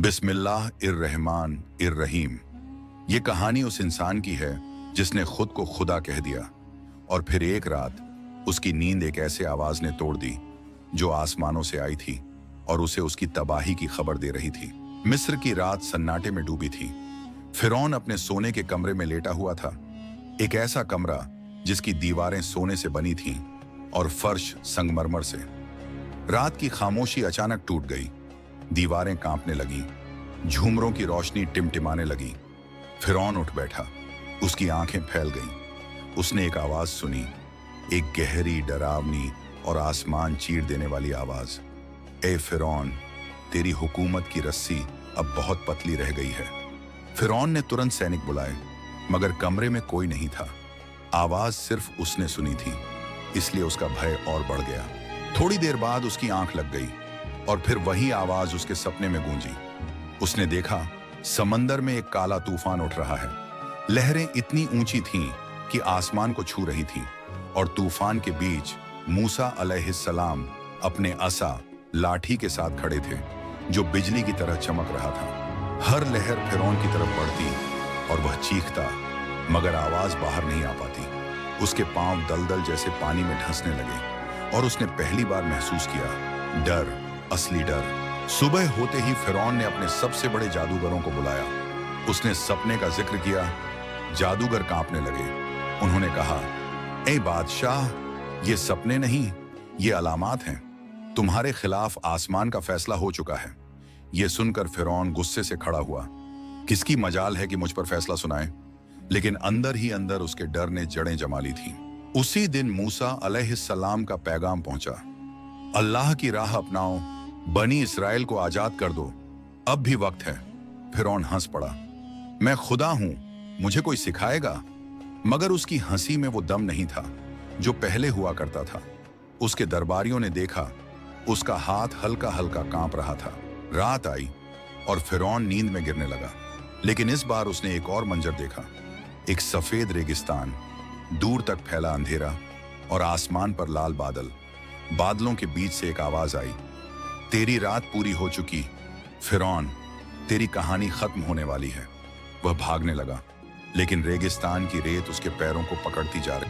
बिस्मिल्लाह इर्रहमान इर्रहीम। ये कहानी उस इंसान की है जिसने खुद को खुदा कह दिया और फिर एक रात उसकी नींद एक ऐसे आवाज ने तोड़ दी जो आसमानों से आई थी और उसे उसकी तबाही की खबर दे रही थी। मिस्र की रात सन्नाटे में डूबी थी। फिरौन अपने सोने के कमरे में लेटा हुआ था, एक ऐसा कमरा जिसकी दीवारें सोने से बनी थीं और फर्श संगमरमर से। रात की खामोशी अचानक टूट गई, दीवारें कांपने लगीं, झूमरों की रोशनी टिमटिमाने लगी। फिरौन उठ बैठा, उसकी आंखें फैल गईं। उसने एक आवाज सुनी, एक गहरी, डरावनी और आसमान चीर देने वाली आवाज। ए फिरौन, तेरी हुकूमत की रस्सी अब बहुत पतली रह गई है। फिरौन ने तुरंत सैनिक बुलाए, मगर कमरे में कोई नहीं था। आवाज सिर्फ उसने सुनी थी, इसलिए उसका भय और बढ़ गया। थोड़ी देर बाद उसकी आंख लग गई और फिर वही आवाज उसके सपने में गूंजी। उसने देखा समंदर में एक काला तूफान उठ रहा है। लहरें इतनी ऊंची थीं कि आसमान को छू रही थीं और तूफान के बीच मूसा अलैहिस्सलाम अपने असा, लाठी के साथ खड़े थे जो बिजली की तरह चमक रहा था। हर लहर फिरौन की तरफ बढ़ती और वह चीखता, मगर आवाज बाहर नहीं आ पाती। उसके पांव दलदल जैसे पानी में धंसने लगे और उसने पहली बार महसूस किया डर, असली डर। सुबह होते ही फिरौन ने अपने सबसे बड़े जादूगरों को बुलाया। उसने सपने का जिक्र किया। जादूगर कांपने लगे। उन्होंने कहा, ए बादशाह, ये सपने नहीं, ये अलामात हैं। तुम्हारे खिलाफ आसमान का फैसला हो चुका है। यह सुनकर फिरौन गुस्से से खड़ा हुआ। किसकी मजाल है कि मुझ पर फैसला सुनाए? लेकिन अंदर ही अंदर उसके डर ने जड़ें जमा ली थीं। उसी दिन मूसा अलैहिस्सलाम का पैगाम पहुंचा, अल्लाह की राह अपनाओ, बनी इसराइल को आजाद कर दो, अब भी वक्त है। फिरौन हंस पड़ा, मैं खुदा हूं, मुझे कोई सिखाएगा? मगर उसकी हंसी में वो दम नहीं था जो पहले हुआ करता था। उसके दरबारियों ने देखा, उसका हाथ हल्का हल्का कांप रहा था। रात आई और फिरौन नींद में गिरने लगा। लेकिन इस बार उसने एक और मंजर देखा, एक सफेद रेगिस्तान, दूर तक फैला अंधेरा और आसमान पर लाल बादल। बादलों के बीच से एक आवाज आई, तेरी रात पूरी हो चुकी फिरौन, तेरी कहानी खत्म होने वाली है। वह भागने लगा, लेकिन रेगिस्तान की रेत उसके पैरों को पकड़ती जा रही।